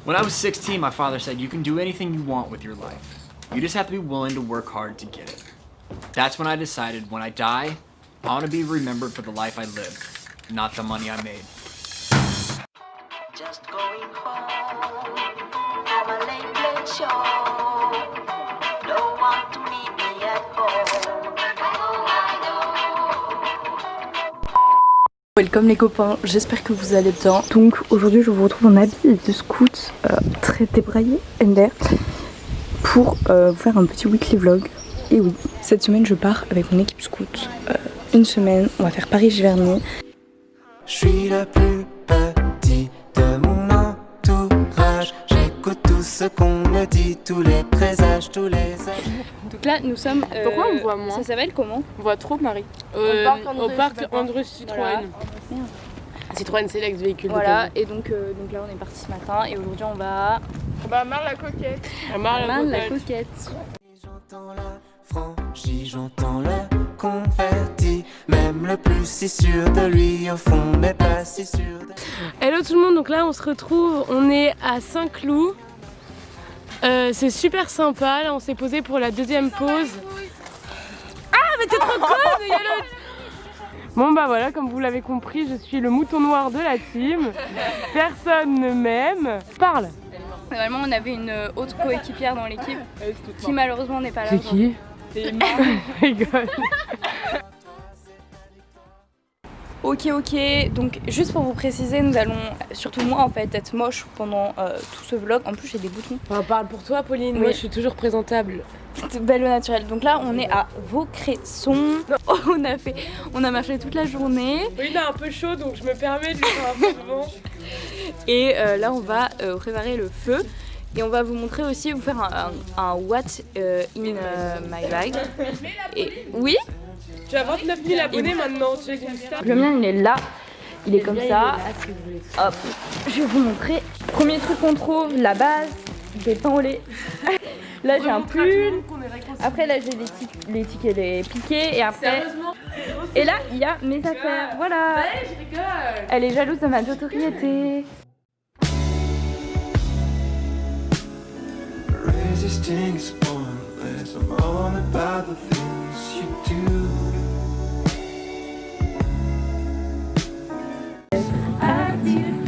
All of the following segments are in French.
When I was 16, my father said, you can do anything you want with your life. You just have to be willing to work hard to get it. That's when I decided, when I die, I want to be remembered for the life I lived, not the money I made. Just going home from a late show. Don't want to meet me at home. Welcome les copains, j'espère que vous allez bien. Donc aujourd'hui je vous retrouve en habit de scout très débraillé, MDR, pour vous faire un petit weekly vlog. Et oui, cette semaine je pars avec mon équipe scout. Une semaine, on va faire Paris-Giverny. Je suis le plus petit de mon entourage. J'écoute tout ce qu'on me dit, tous les présages, tous les âges. Donc là nous sommes... Pourquoi on me voit moins? Ça s'appelle comment? On voit trop Marie. Au parc André Citroën. Voilà. Citroën Select véhicule. Voilà, et donc là on est parti ce matin et aujourd'hui on va... À Marne-la-Coquette. À Marne-la-Coquette. J'entends la franchise, j'entends le confetti. Même le plus si sûr de lui au fond n'est pas si sûr de... Hello tout le monde, donc là on se retrouve, on est à Saint-Cloud. C'est super sympa, là on s'est posé pour la deuxième pause. Ah mais t'es trop conne, Yalotte. Bon bah voilà, comme vous l'avez compris, je suis le mouton noir de la team. Personne ne m'aime. Parle. Normalement on avait une autre coéquipière dans l'équipe qui malheureusement n'est pas là. C'est qui? C'est rigole. Ok, donc juste pour vous préciser, nous allons, surtout moi en fait, être moche pendant tout ce vlog. En plus j'ai des boutons. On parle pour toi Pauline, oui. Moi je suis toujours présentable. Belle au naturel. Donc là on est à Vaucresson. On a marché toute la journée. Oui, il a un peu chaud donc je me permets de lui faire un peu de vent. Et là on va préparer le feu. Et on va vous montrer aussi, vous faire un what in my bag. Et oui. Tu as 29 000 abonnés maintenant, tu es une star. Le mien il est là, il est comme ça. Hop, je vais vous montrer. Premier truc qu'on trouve, la base, des pains au lait. Là j'ai un pull. Après là j'ai les tickets, les piquets. Et après. Et là il y a mes affaires. Voilà. Ouais, je rigole. Elle est jalouse de ma notoriété. Resisting is pointless. I'm all about the things you do.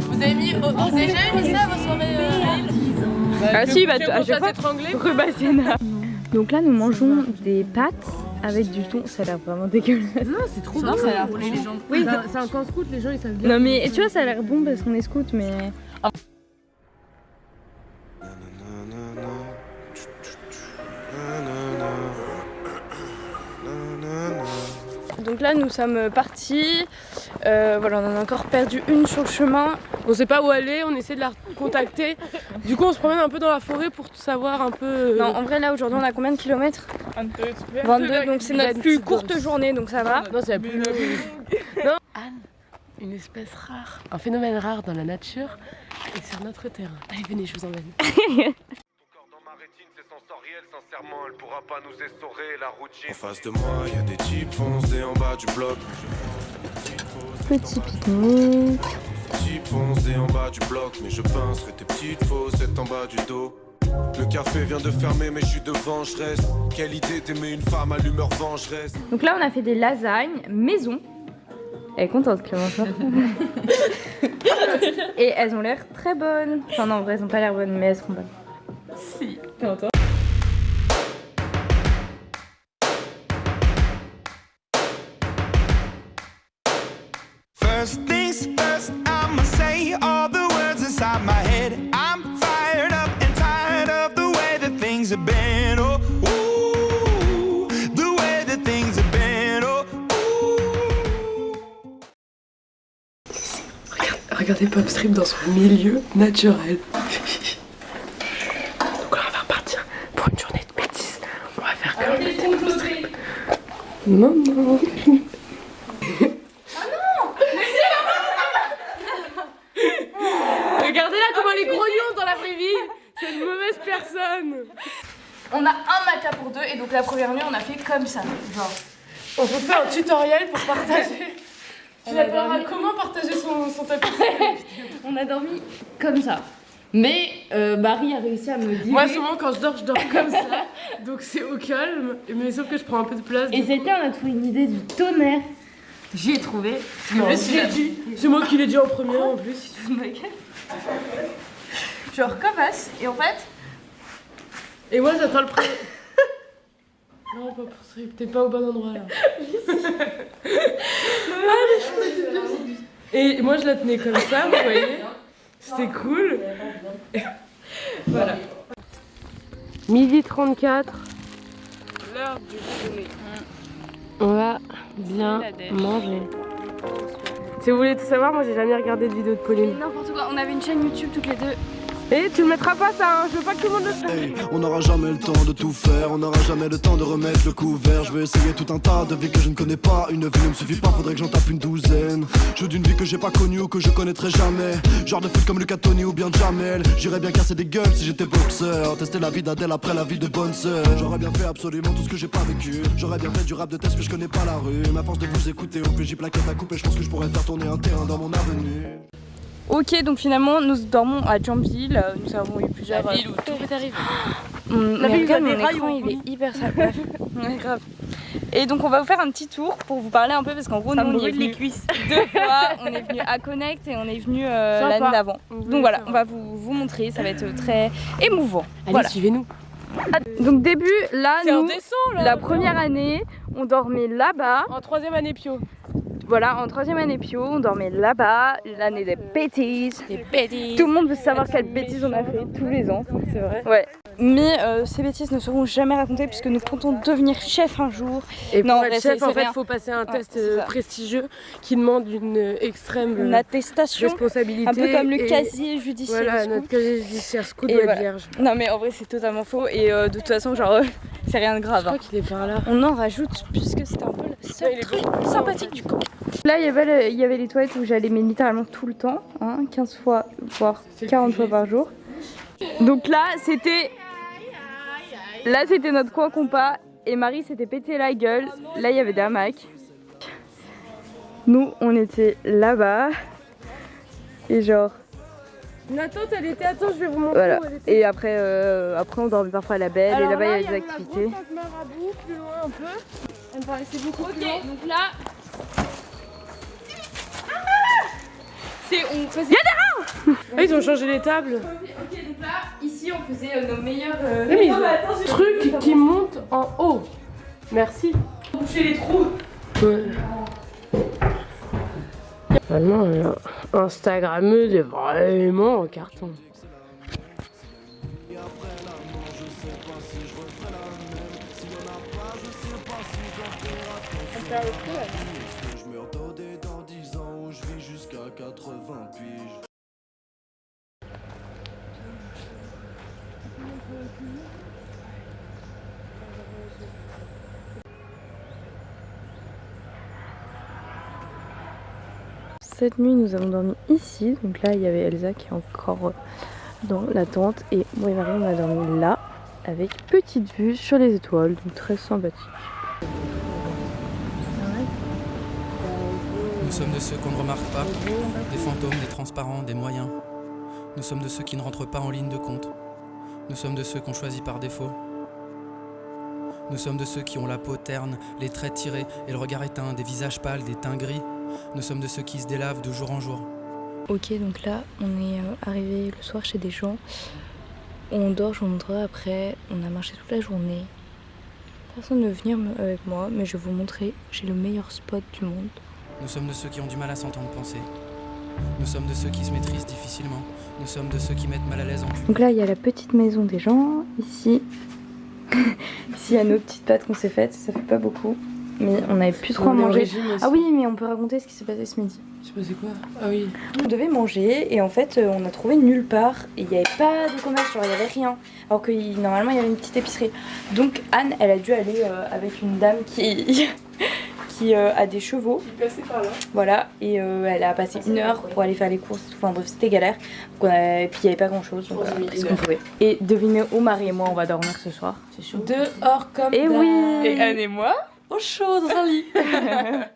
Vous avez déjà mis ça à vos soirées Ah si, bah à chaque fois, Rebasiena. Donc là nous mangeons des pâtes avec du thon, ça a l'air vraiment dégueulasse. Non, c'est trop bon. Ça a l'air pour les gens. Oui, c'est un camp scout, les gens ils savent bien. Non mais tu vois ça a l'air bon parce qu'on est scout mais... Donc là nous sommes partis, voilà on en a encore perdu une sur le chemin. On sait pas où aller, on essaie de la contacter. Du coup on se promène un peu dans la forêt pour savoir un peu... Non en vrai là aujourd'hui on a combien de kilomètres? 22, donc c'est notre plus courte journée donc ça va. Non c'est la plus longue. Non. Anne, une espèce rare, un phénomène rare dans la nature et sur notre terrain. Allez venez je vous emmène. Sincèrement, elle pourra pas nous essorer la routine. En face de moi, y a des types foncés en bas du bloc. Petit pique-nique. Types foncés en bas du bloc, mais je pincerai tes petites fossettes en bas du dos. Le café vient de fermer, mais je suis devant, je reste. Quelle idée d'aimer une femme à l'humeur vengeresse. Donc là on a fait des lasagnes maison. Elle est contente Clémence. Et elles ont l'air très bonnes. Enfin non en vrai elles ont pas l'air bonnes mais elles seront bonnes. Si, t'entends? First things first, I'ma say all the words inside my head. I'm fired up and tired of the way that things have been. Oh, ooh, the way that things have been. Oh, ooh. Regardez Popstrip dans son milieu naturel. Donc là on va repartir pour une journée de bêtises. On va faire comme Popstrip. Non. Regardez là comment elle est grognon dans la vraie vie. C'est une mauvaise personne. On a un matelas pour deux et donc la première nuit on a fait comme ça. Genre. On peut faire un tutoriel pour partager. Tu appelleras comment partager son tapis? On a dormi comme ça. Mais Marie a réussi à me dire. Moi, souvent, quand je dors comme ça. Donc, c'est au calme. Mais sauf que je prends un peu de place. Et c'était, on a trouvé une idée du tonnerre. J'ai trouvé. C'est moi qui l'ai dit en premier en plus. Je recommence et en fait. Et moi, j'attends le premier. Non, pas pour ça. T'es pas au bon endroit là. Et moi, je la tenais comme ça, vous voyez. C'était cool. Voilà. 12h34. L'heure du déjeuner. On va bien manger. Si vous voulez tout savoir, moi j'ai jamais regardé de vidéo de Pauline. N'importe quoi, on avait une chaîne YouTube toutes les deux. Et tu le mettras pas ça, hein. Je veux pas que tout le monde le sache. Hey, on n'aura jamais le temps de tout faire, on n'aura jamais le temps de remettre le couvert. Je vais essayer tout un tas de vies que je ne connais pas. Une vie ne me suffit pas, faudrait que j'en tape une douzaine. Je veux d'une vie que j'ai pas connue ou que je connaîtrai jamais. Genre de foot comme Lucas Tony ou bien Jamel. J'irais bien casser des gueules si j'étais boxeur. Tester la vie d'Adèle après la vie de bonne sœur. J'aurais bien fait absolument tout ce que j'ai pas vécu. J'aurais bien fait du rap de test mais je connais pas la rue. Ma force de vous écouter au PJ plaquette à couper. Je pense que je pourrais faire tourner un terrain dans mon avenue. Ok, donc finalement nous dormons à Jumpville. Nous avons eu plusieurs. La ville où tout est arrivé. Mais regarde, mon écran il est hyper sale. Bref, ouais, grave. Et donc on va vous faire un petit tour pour vous parler un peu parce qu'en gros nous on y est venu 2 fois. On est venu à Connect et on est venu l'année d'avant. Donc voilà, on va vous montrer, ça va être très émouvant. Allez, voilà. suivez-nous. Donc début, là C'est nous, indécent là. la première année, on dormait là-bas. En 3e année Pio. Voilà, en 3e année Pio, on dormait là-bas, l'année des bêtises. Des bêtises. Tout le monde veut savoir quelles bêtises on a fait tous les ans. C'est vrai. Ouais. Mais ces bêtises ne seront jamais racontées puisque nous comptons devenir chef un jour. Et Non, pour être chef, en fait, rien. il faut passer un test c'est ça. prestigieux qui demande une extrême Une attestation, responsabilité. un peu comme le et casier judiciaire. Voilà, du coup. notre casier judiciaire scout Et doit être voilà. vierge. Non mais en vrai c'est totalement faux et de toute façon genre c'est rien de grave. Je crois qu'il est par là. On en rajoute puisque c'était un peu le seul il est truc bon. sympathique du camp. Là il y avait les toilettes où j'allais mais littéralement tout le temps, hein, 15 fois voire 40 fois par jour. Donc là c'était notre coin compas et Marie s'était pété la gueule. Là il y avait des hamacs. Nous on était là-bas et genre Nathan, elle était. Attends, je vais vous montrer voilà. où elle était. Et après on dormait parfois à la belle Alors et là-bas il y là, avait des activités. La grosse marabout, plus loin un peu. Elle me paraissait beaucoup plus loin. Donc là, on faisait. Ah, ils ont changé les tables. Ok, donc là, ici on faisait nos meilleurs. Oui, mais truc qui monte en haut. Merci. Boucher les trous. Ouais. Vraiment, Instagrammeuse est vraiment en carton. Je meurs dodé dans 10 ans où je vis jusqu'à 80 piges. Cette nuit, nous avons dormi ici. Donc là, il y avait Elsa qui est encore dans la tente. Et moi et Marie, on a dormi là, avec petite vue sur les étoiles. Donc très sympathique. Nous sommes de ceux qu'on ne remarque pas, des fantômes, des transparents, des moyens. Nous sommes de ceux qui ne rentrent pas en ligne de compte. Nous sommes de ceux qu'on choisit par défaut. Nous sommes de ceux qui ont la peau terne, les traits tirés et le regard éteint, des visages pâles, des teints gris. Nous sommes de ceux qui se délavent de jour en jour. Ok, donc là, on est arrivé le soir chez des gens. On dort, je vous montrerai après. On a marché toute la journée. Personne ne veut venir avec moi, mais je vais vous montrer. J'ai le meilleur spot du monde. Nous sommes de ceux qui ont du mal à s'entendre penser. Nous sommes de ceux qui se maîtrisent difficilement. Nous sommes de ceux qui mettent mal à l'aise en public. Donc là, il y a la petite maison des gens. Ici, ici, il y a nos petites pâtes qu'on s'est faites. Ça fait pas beaucoup, mais on avait plus trop à manger. Ah oui, mais on peut raconter ce qui s'est passé ce midi. Je sais pas c'est quoi. Ah oui. On devait manger et en fait, on a trouvé nulle part et il n'y avait pas de commerce, genre il n'y avait rien. Alors que normalement, il y avait une petite épicerie. Donc Anne, elle a dû aller avec une dame qui a des chevaux. Il passait par là. Voilà, et elle a passé 1 heure pour aller faire les courses. Enfin bref, c'était galère. Donc, et puis il n'y avait pas grand chose, donc voilà, pris ce qu'on pouvait. Et devinez où Marie et moi on va dormir ce soir. C'est chaud. Dehors comme Et d'hab. oui. Et Anne et moi, Au chaud dans un lit.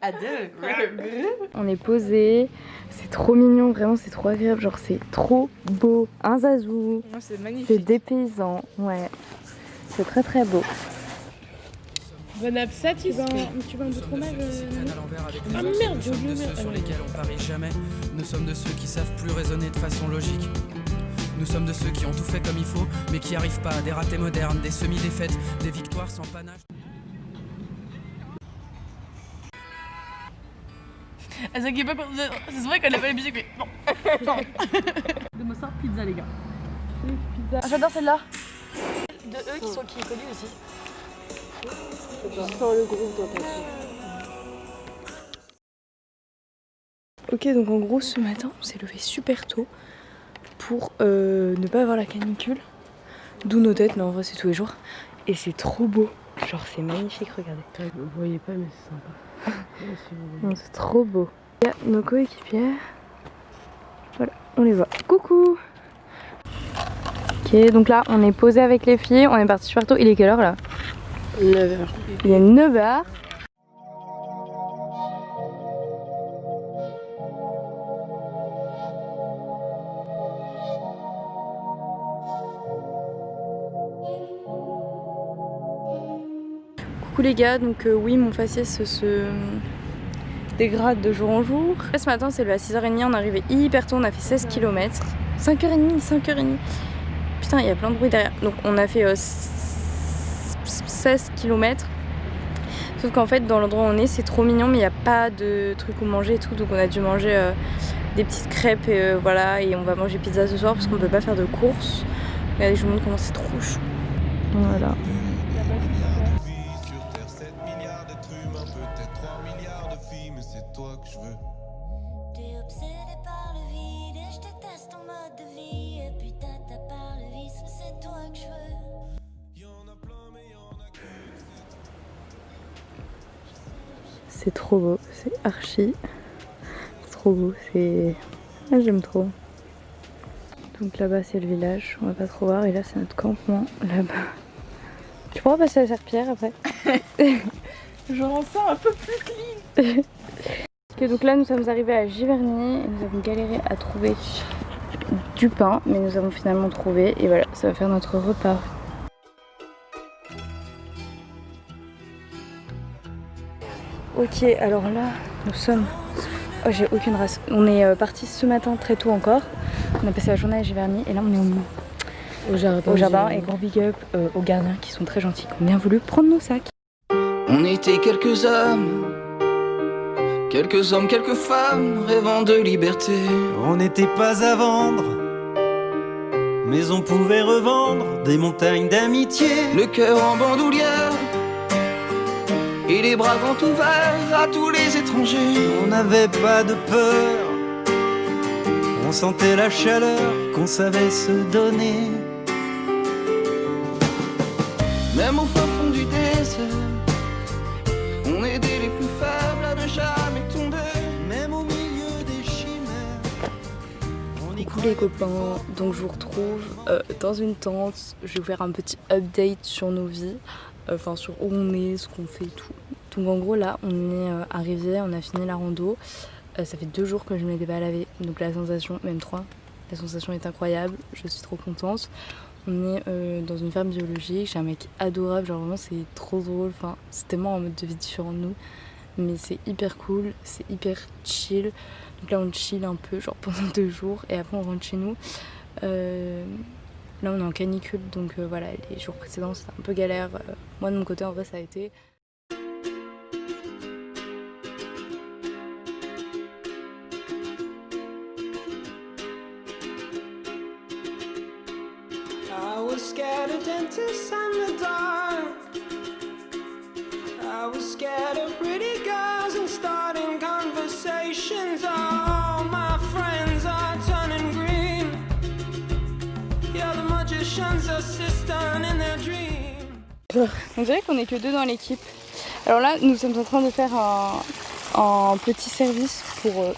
À deux. On est posé, c'est trop mignon, vraiment c'est trop agréable, genre c'est trop beau. Un zazou, C'est magnifique. c'est dépaysant, ouais. C'est très très beau. Bon app satisfait. Tu veux un peu de fromage À l'envers avec Ah les merde, Nous j'ai sommes oublié de de ceux mettre- sur lesquels on parie jamais. Nous sommes de ceux qui savent plus raisonner de façon logique. Nous sommes de ceux qui ont tout fait comme il faut, mais qui arrivent pas à des ratés modernes, des semi-défaites, des victoires sans panache. Elle s'inquiète pas quand... C'est vrai qu'elle a pas la musique, mais non. De ça, pizza les gars. Ah, j'adore celle-là. De eux qui sont qui est connu aussi. Ok, donc en gros ce matin on s'est levé super tôt pour ne pas avoir la canicule. D'où nos têtes, mais en vrai c'est tous les jours. Et c'est trop beau. Genre c'est magnifique, regardez. Vous voyez pas, mais c'est sympa. Non, c'est trop beau. Il y a nos coéquipières. Voilà, on les voit. Coucou. Ok, donc là on est posé avec les filles. On est parti super tôt. Il est quelle heure là? 9h. Il est 9h. Coucou les gars, donc oui mon faciès se dégrade de jour en jour. Là, ce matin c'est levé à 6h30, on est arrivé hyper tôt, on a fait 16 km. 5h30. Putain il y a plein de bruit derrière. Donc on a fait 16 km. Sauf qu'en fait dans l'endroit où on est c'est trop mignon mais il n'y a pas de trucs où manger et tout. Donc on a dû manger des petites crêpes et voilà. Et on va manger pizza ce soir parce qu'on peut pas faire de courses. Regardez je vous montre comment c'est trop chou. Voilà. T'es obsédé par le vide et je déteste ton mode de vie. Et puis t'as par le vice, mais c'est toi que je veux. C'est trop beau, c'est archi trop beau, c'est... Ah, j'aime trop. Donc là-bas c'est le village, on va pas trop voir, et là c'est notre campement, là-bas. Tu pourras passer à la serpillière après? Je rends ça un peu plus clean. Ok, donc là nous sommes arrivés à Giverny et nous avons galéré à trouver du pain, mais nous avons finalement trouvé, et voilà, ça va faire notre repas. Ok, alors là, nous sommes... Oh, j'ai aucune race. On est parti ce matin très tôt encore. On a passé la journée à Giverny et là on est au jardin. Et gros big up aux gardiens qui sont très gentils, qui ont bien voulu prendre nos sacs. On était quelques hommes, quelques femmes rêvant de liberté. On n'était pas à vendre, mais on pouvait revendre des montagnes d'amitié. Le cœur en bandoulière et les bras grands ouverts à tous les étrangers. On n'avait pas de peur, on sentait la chaleur qu'on savait se donner. Même au fin fond du désert, on aidait les plus faibles à ne jamais tomber. Même au milieu des chimères, on y Coucou les copains, donc je vous retrouve dans une tente. Je vais vous faire un petit update sur nos vies, enfin sur où on est, ce qu'on fait et tout. Donc en gros là on est arrivé, on a fini la rando. Ça fait 2 jours que je ne m'étais pas lavée, donc la sensation, même 3, la sensation est incroyable, je suis trop contente. On est dans une ferme biologique, j'ai un mec adorable, genre vraiment c'est trop drôle, enfin c'est tellement un mode de vie différent de nous, mais c'est hyper cool, c'est hyper chill. Donc là on chill un peu genre pendant 2 jours et après on rentre chez nous. Là on est en canicule donc voilà, les jours précédents c'était un peu galère. Moi de mon côté en vrai ça a été. I was scared of dentists and the dark. I was scared of pretty girls and starting conversations. All my friends are turning green. You're the magician's assistant in their dream. On dirait qu'on est que 2 dans l'équipe. Alors là nous sommes en train de faire un petit service pour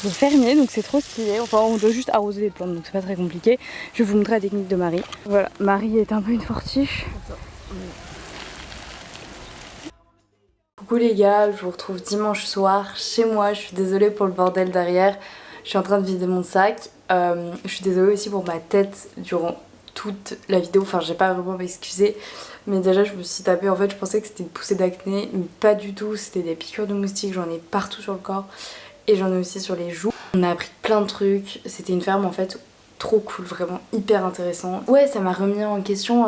le fermier, donc c'est trop stylé. Enfin on doit juste arroser les plantes donc c'est pas très compliqué. Je vais vous montrer la technique de Marie. Voilà, Marie est un peu une fortiche. Coucou les gars, je vous retrouve dimanche soir chez moi. Je suis désolée pour le bordel derrière. Je suis en train de vider mon sac. Je suis désolée aussi pour ma tête durant toute la vidéo. Enfin, j'ai pas vraiment m'excuser. Mais déjà, je me suis tapée. En fait, je pensais que c'était une poussée d'acné. Mais pas du tout. C'était des piqûres de moustiques. J'en ai partout sur le corps. Et j'en ai aussi sur les joues. On a appris plein de trucs. C'était une ferme en fait trop cool, vraiment hyper intéressant. Ouais, ça m'a remis en question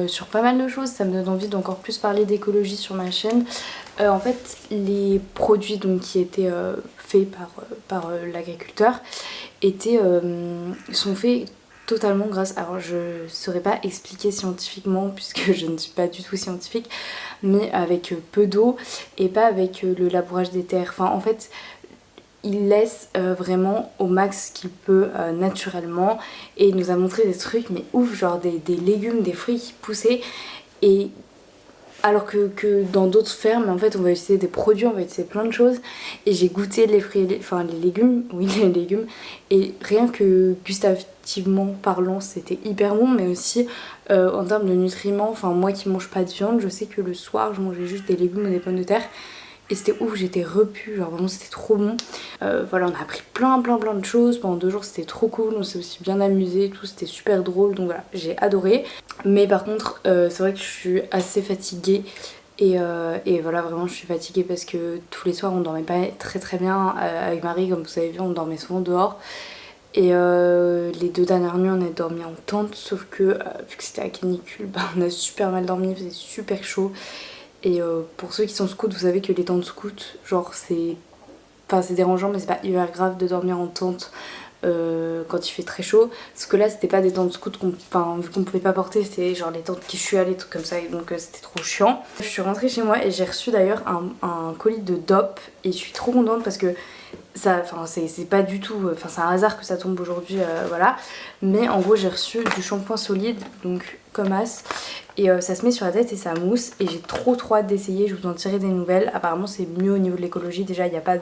sur pas mal de choses. Ça me donne envie d'encore plus parler d'écologie sur ma chaîne. En fait, les produits donc, qui étaient faits par l'agriculteur sont faits totalement grâce... Alors je ne saurais pas expliquer scientifiquement puisque je ne suis pas du tout scientifique, mais avec peu d'eau et pas avec le labourage des terres. Enfin en fait... il laisse vraiment au max qu'il peut naturellement et il nous a montré des trucs mais ouf, genre des légumes, des fruits qui poussaient et alors que dans d'autres fermes en fait on va utiliser des produits, on va utiliser plein de choses et j'ai goûté les fruits, les légumes, oui les légumes et rien que gustativement parlant c'était hyper bon mais aussi en termes de nutriments, enfin moi qui mange pas de viande je sais que le soir je mangeais juste des légumes ou des pommes de terre. Et c'était ouf, j'étais repue, genre vraiment c'était trop bon. Voilà, on a appris plein de choses. Pendant 2 jours c'était trop cool, on s'est aussi bien amusé et tout, c'était super drôle. Donc voilà, j'ai adoré. Mais par contre, c'est vrai que je suis assez fatiguée. Et voilà, vraiment je suis fatiguée parce que tous les soirs on dormait pas très bien avec Marie. Comme vous avez vu, on dormait souvent dehors. Et les 2 dernières nuits on a dormi en tente. Sauf que vu que c'était la canicule, bah, on a super mal dormi, il faisait super chaud. Et pour ceux qui sont scouts, vous savez que les tentes scouts, genre c'est dérangeant mais c'est pas hyper grave de dormir en tente quand il fait très chaud. Parce que là c'était pas des tentes scouts vu qu'on pouvait pas porter, c'était genre les tentes qui chualaient, trucs comme ça et donc c'était trop chiant. Je suis rentrée chez moi et j'ai reçu d'ailleurs un colis de DOP et je suis trop contente parce que ça, c'est pas du tout, c'est un hasard que ça tombe aujourd'hui, voilà. Mais en gros j'ai reçu du shampoing solide, donc comme as. Et ça se met sur la tête et ça mousse et j'ai trop hâte d'essayer, je vous en tirerai des nouvelles. Apparemment c'est mieux au niveau de l'écologie, déjà il n'y a pas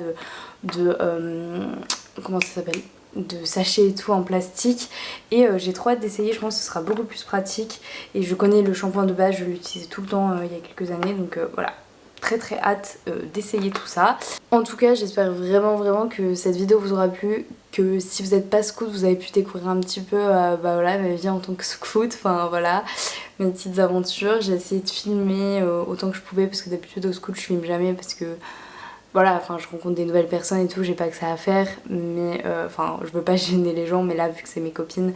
comment ça s'appelle, de sachets et tout en plastique. Et j'ai trop hâte d'essayer, je pense que ce sera beaucoup plus pratique. Et je connais le shampoing de base, je l'utilisais tout le temps il y a quelques années, donc voilà. Très hâte d'essayer tout ça. En tout cas j'espère vraiment que cette vidéo vous aura plu, que si vous n'êtes pas scout vous avez pu découvrir un petit peu voilà, ma vie en tant que scout, enfin voilà, mes petites aventures. J'ai essayé de filmer autant que je pouvais parce que d'habitude au scout je filme jamais parce que voilà, je rencontre des nouvelles personnes et tout, j'ai pas que ça à faire, mais je veux pas gêner les gens, mais là vu que c'est mes copines,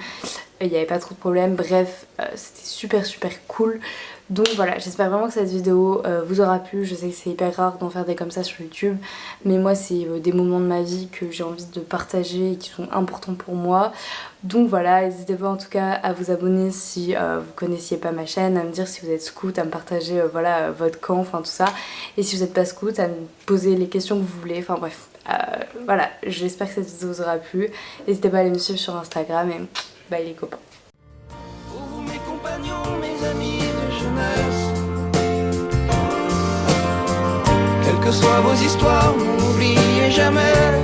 il n'y avait pas trop de problème. Bref, c'était super cool. Donc voilà, j'espère vraiment que cette vidéo vous aura plu. Je sais que c'est hyper rare d'en faire des comme ça sur YouTube, mais moi c'est des moments de ma vie que j'ai envie de partager et qui sont importants pour moi. Donc voilà, n'hésitez pas en tout cas à vous abonner si vous connaissiez pas ma chaîne, à me dire si vous êtes scout, à me partager voilà, votre camp, enfin tout ça. Et si vous n'êtes pas scout, à me poser les questions que vous voulez, enfin bref. Voilà, j'espère que cette vidéo vous aura plu. N'hésitez pas à aller me suivre sur Instagram et bye les copains. Pour vous mes compagnons, mes amis de jeunesse, quelles que soient vos histoires, n'oubliez jamais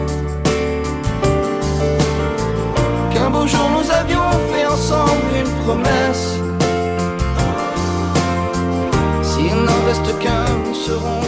qu'un beau jour nous avions fait ensemble une promesse. S'il n'en reste qu'un, nous serons